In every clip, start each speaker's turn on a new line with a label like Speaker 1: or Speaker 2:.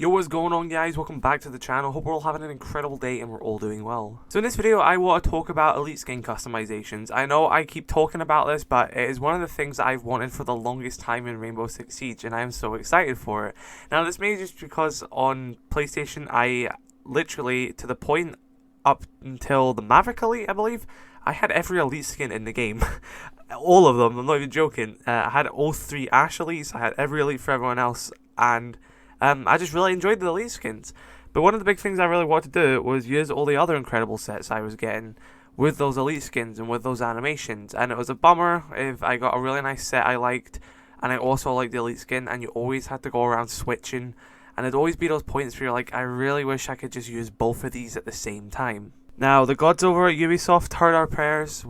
Speaker 1: Yo, what's going on, guys? Welcome back to the channel. Hope we're all having an incredible day and we're all doing well. So in this video I want to talk about elite skin customizations. I know I keep talking about this, but it is one of the things that I've wanted for the longest time in Rainbow Six Siege, and I am so excited for it. Now this may just because on PlayStation I literally, to the point up until the Maverick Elite, I believe, I had every elite skin in the game. All of them, I'm not even joking. I had all three Ash elites, I had every elite for everyone else, and I just really enjoyed the elite skins. But one of the big things I really wanted to do was use all the other incredible sets I was getting with those elite skins and with those animations. And it was a bummer if I got a really nice set I liked, and I also liked the elite skin, and you always had to go around switching. And it'd always be those points where you're like, I really wish I could just use both of these at the same time. Now, the gods over at Ubisoft heard our prayers.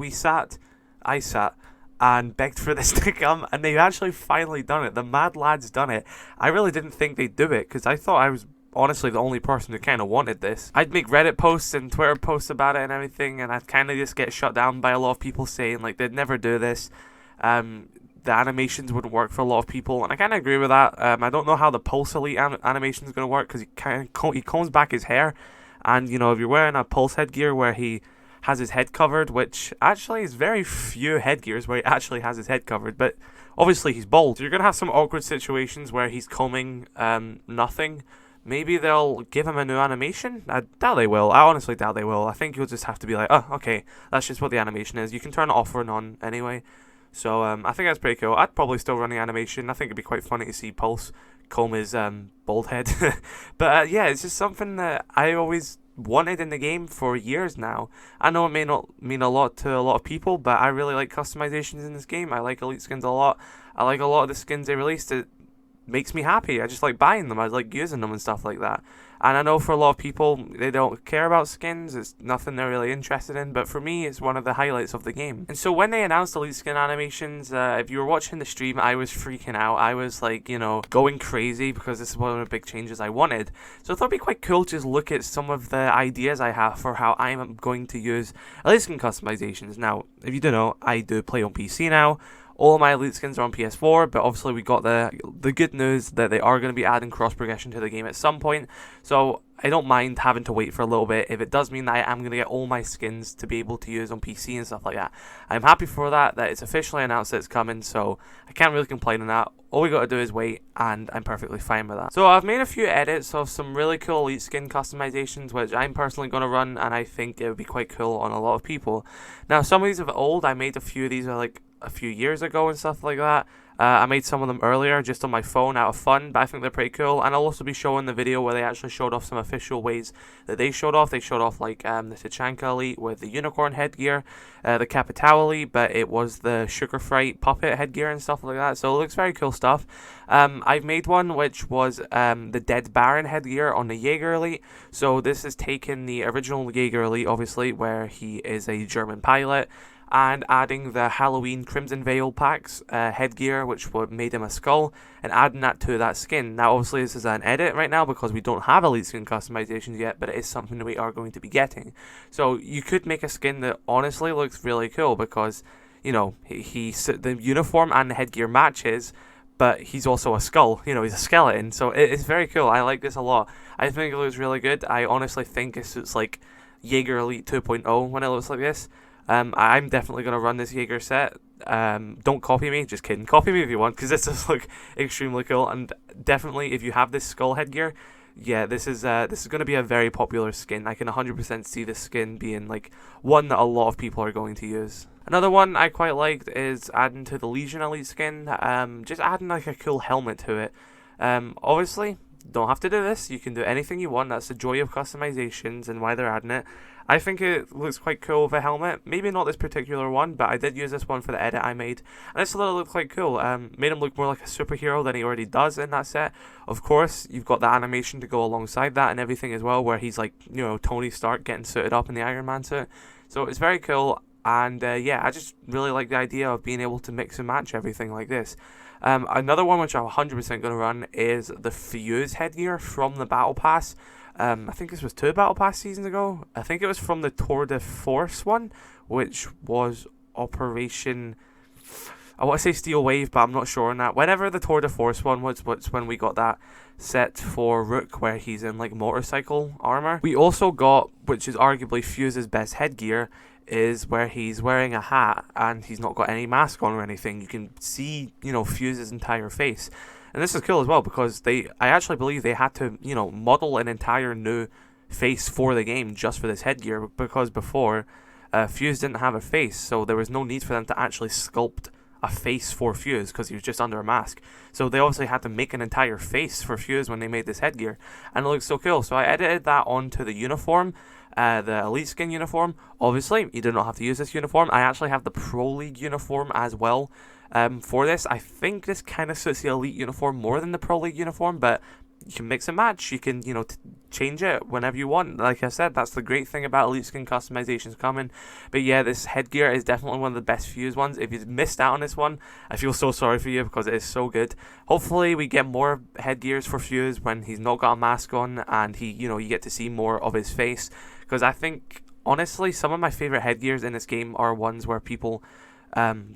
Speaker 1: I sat, and begged for this to come, and they've actually finally done it. The mad lad's done it. I really didn't think they'd do it, because I thought I was honestly the only person who kind of wanted this. I'd make Reddit posts and Twitter posts about it and everything, and I'd kind of just get shut down by a lot of people saying like they'd never do this. The animations wouldn't work for a lot of people, and I kind of agree with that. I don't know how the Pulse Elite animation is going to work, because he combs back his hair, and you know, if you're wearing a Pulse headgear where he has his head covered, which actually is very few headgears where he actually has his head covered, but obviously he's bald. So you're going to have some awkward situations where he's combing nothing. Maybe they'll give him a new animation? I doubt they will. I honestly doubt they will. I think you'll just have to be like, oh, okay, that's just what the animation is. You can turn it off or on anyway. So I think that's pretty cool. I'd probably still run the animation. I think it'd be quite funny to see Pulse comb his bald head. But yeah, it's just something that I always wanted in the game for years now. I know it may not mean a lot to a lot of people, but I really like customizations in this game. I like elite skins a lot. I like a lot of the skins they released. It makes me happy. I just like buying them. I like using them and stuff like that. And I know for a lot of people, they don't care about skins. It's nothing they're really interested in. But for me, it's one of the highlights of the game. And so when they announced elite skin animations, if you were watching the stream, I was freaking out. I was like, you know, going crazy because this is one of the big changes I wanted. So I thought it'd be quite cool to just look at some of the ideas I have for how I'm going to use elite skin customizations. Now, if you don't know, I do play on PC now. All of my elite skins are on PS4, but obviously we got the good news that they are going to be adding cross progression to the game at some point. So I don't mind having to wait for a little bit if it does mean that I am going to get all my skins to be able to use on PC and stuff like that. I'm happy for that it's officially announced that it's coming, so I can't really complain on that. All we got to do is wait, and I'm perfectly fine with that. So I've made a few edits of some really cool elite skin customizations, which I'm personally going to run, and I think it would be quite cool on a lot of people. Now, some of these are old. I made a few of these like a few years ago and stuff like that. I made some of them earlier just on my phone out of fun, but I think they're pretty cool. And I'll also be showing the video where they actually showed off some official ways that they showed off. They showed off like the Tachanka Elite with the unicorn headgear, the Capitao Elite, but it was the Sugar Fright puppet headgear and stuff like that. So it looks very cool stuff. I've made one which was the Dead Baron headgear on the Jaeger Elite. So this is taking the original Jaeger Elite, obviously, where he is a German pilot, and adding the Halloween Crimson Veil packs headgear, which made him a skull, and adding that to that skin. Now, obviously, this is an edit right now because we don't have elite skin customizations yet, but it is something that we are going to be getting. So you could make a skin that honestly looks really cool because, you know, the uniform and the headgear matches, but he's also a skull. You know, he's a skeleton, so it's very cool. I like this a lot. I think it looks really good. I honestly think it's like Jaeger Elite 2.0 when it looks like this. I'm definitely going to run this Jaeger set. Don't copy me, just kidding. Copy me if you want, because this does look extremely cool. And definitely, if you have this skull headgear, yeah, this is going to be a very popular skin. I can 100% see this skin being like one that a lot of people are going to use. Another one I quite liked is adding to the Legion Elite skin. Just adding like a cool helmet to it. Obviously, don't have to do this. You can do anything you want. That's the joy of customizations and why they're adding it. I think it looks quite cool with a helmet. Maybe not this particular one, but I did use this one for the edit I made. And this little looked quite cool. Made him look more like a superhero than he already does in that set. Of course, you've got the animation to go alongside that and everything as well, where he's like, you know, Tony Stark getting suited up in the Iron Man suit. So it's very cool. And yeah, I just really like the idea of being able to mix and match everything like this. Another one which I'm 100% going to run is the Fuse headgear from the Battle Pass. I think this was 2 Battle Pass seasons ago. I think it was from the Tour de Force one, which was Operation I want to say Steel Wave, but I'm not sure on that. Whenever the Tour de Force one was when we got that set for Rook, where he's in like motorcycle armor. We also got, which is arguably Fuse's best headgear, is where he's wearing a hat and he's not got any mask on or anything. You can see, you know, Fuse's entire face. And this is cool as well because I actually believe they had to, you know, model an entire new face for the game just for this headgear, because before Fuse didn't have a face, so there was no need for them to actually sculpt a face for Fuse because he was just under a mask. So they obviously had to make an entire face for Fuse when they made this headgear, and it looks so cool. So I edited that onto the uniform, the Elite Skin uniform. Obviously, you do not have to use this uniform. I actually have the Pro League uniform as well for this. I think this kind of suits the Elite uniform more than the Pro League uniform, but you can mix and match. You can, you know, change it whenever you want. Like I said, that's the great thing about Elite Skin customizations coming. But yeah, this headgear is definitely one of the best Fuse ones. If you missed out on this one, I feel so sorry for you because it is so good. Hopefully we get more headgears for Fuse when he's not got a mask on, and he, you know, you get to see more of his face. Because I think, honestly, some of my favorite headgears in this game are ones where people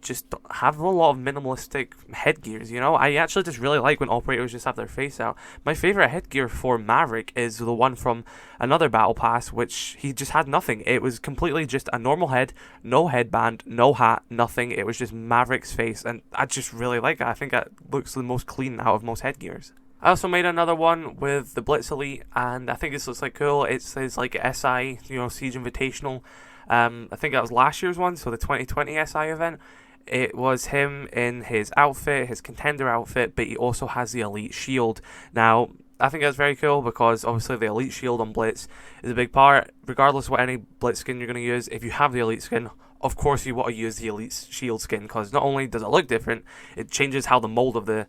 Speaker 1: just have a lot of minimalistic headgears, you know. I actually just really like when operators just have their face out. My favorite headgear for Maverick is the one from another battle pass, which he just had nothing. It was completely just a normal head, no headband, no hat, nothing. It was just Maverick's face, and I just really like it. I think that looks the most clean out of most headgears. I also made another one with the Blitz Elite, and I think this looks like cool. It says like SI, you know, Siege Invitational. I think that was last year's one, so the 2020 SI event. It was him in his outfit, his contender outfit, but he also has the Elite Shield. Now, I think that's very cool because obviously the Elite Shield on Blitz is a big part. Regardless of what any Blitz skin you're going to use, if you have the Elite skin, of course you want to use the Elite Shield skin, because not only does it look different, it changes how the mold of the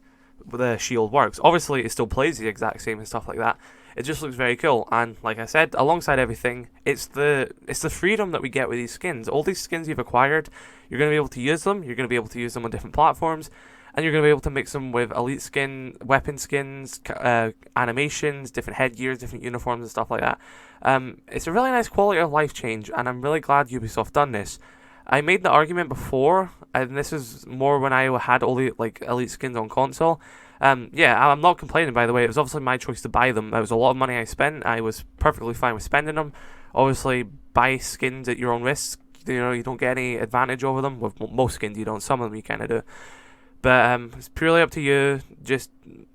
Speaker 1: shield works. Obviously, it still plays the exact same and stuff like that. It just looks very cool, and like I said, alongside everything, it's the freedom that we get with these skins. All these skins you've acquired, you're going to be able to use them. You're going to be able to use them on different platforms, and you're going to be able to mix them with Elite skin, weapon skins, animations, different headgears, different uniforms, and stuff like that. It's a really nice quality of life change, and I'm really glad Ubisoft done this. I made the argument before, and this is more when I had all the like Elite skins on console. Yeah, I'm not complaining, by the way. It was obviously my choice to buy them. It was a lot of money I spent. I was perfectly fine with spending them. Obviously, buy skins at your own risk. You know, you don't get any advantage over them. With most skins, you don't. Some of them you kind of do. But it's purely up to you. Just,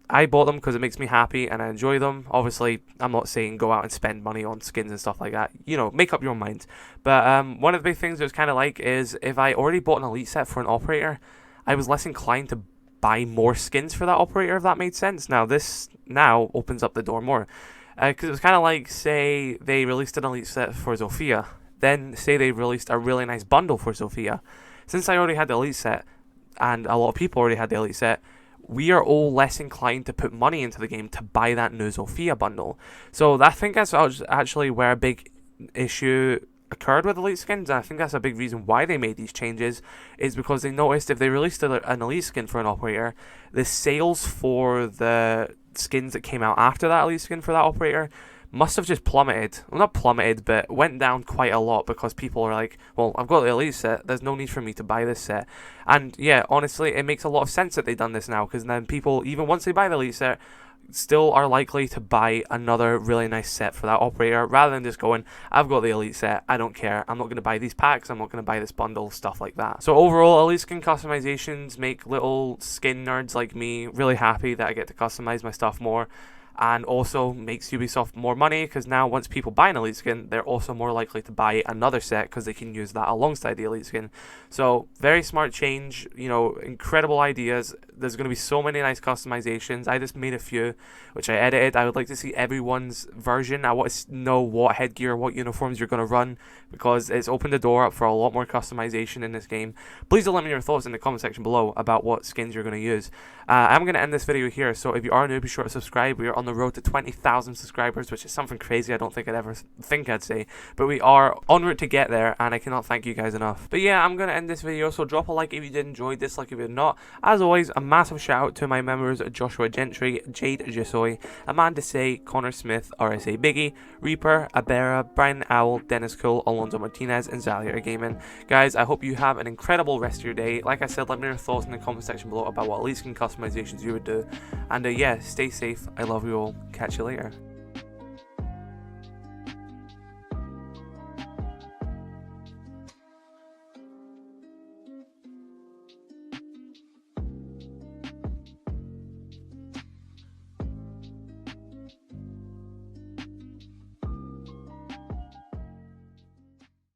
Speaker 1: I bought them because it makes me happy and I enjoy them. Obviously, I'm not saying go out and spend money on skins and stuff like that. You know, make up your own mind. But one of the big things that was kind of like is if I already bought an Elite set for an operator, I was less inclined to buy more skins for that operator, if that made sense. Now, this now opens up the door more. Because it was kind of like, say, they released an Elite set for Zofia. Then, say they released a really nice bundle for Zofia. Since I already had the Elite set, and a lot of people already had the Elite set, we are all less inclined to put money into the game to buy that new Zofia bundle. So I think that's actually where a big issue occurred with Elite skins, and I think that's a big reason why they made these changes, is because they noticed if they released an Elite skin for an operator, the sales for the skins that came out after that Elite skin for that operator must have just plummeted. Well, not plummeted, but went down quite a lot because people are like, well, I've got the Elite set, there's no need for me to buy this set. And yeah, honestly, it makes a lot of sense that they've done this now, because then people, even once they buy the Elite set, still are likely to buy another really nice set for that operator, rather than just going, I've got the Elite set, I don't care, I'm not going to buy these packs, I'm not going to buy this bundle, stuff like that. So overall, Elite skin customizations make little skin nerds like me really happy that I get to customize my stuff more, and also makes Ubisoft more money, because now once people buy an Elite skin, they're also more likely to buy another set because they can use that alongside the Elite skin. So very smart change, you know, incredible ideas. There's going to be so many nice customizations. I just made a few, which I edited. I would like to see everyone's version. I want to know what headgear, what uniforms you're going to run, because it's opened the door up for a lot more customization in this game. Please do let me know your thoughts in the comment section below about what skins you're going to use. I'm going to end this video here, so if you are new, be sure to subscribe. We are on the road to 20,000 subscribers, which is something crazy I don't think I'd ever think I'd say, but we are en route to get there, and I cannot thank you guys enough. But yeah, I'm going to end this video, so drop a like if you did enjoy, dislike if you did not. As always, a massive shout out to my members Joshua Gentry, Jade Jusoy, Aman Desai, Conor SMITH, RSA.Biggie, Reaper, Abearah, Brian the Owl, Denis, Alonso Martinez, and Xalator Gaming. Guys, I hope you have an incredible rest of your day. Like I said, let me know your thoughts in the comment section below about what elite skin customizations you would do. And yeah, stay safe. I love you all. Catch you later.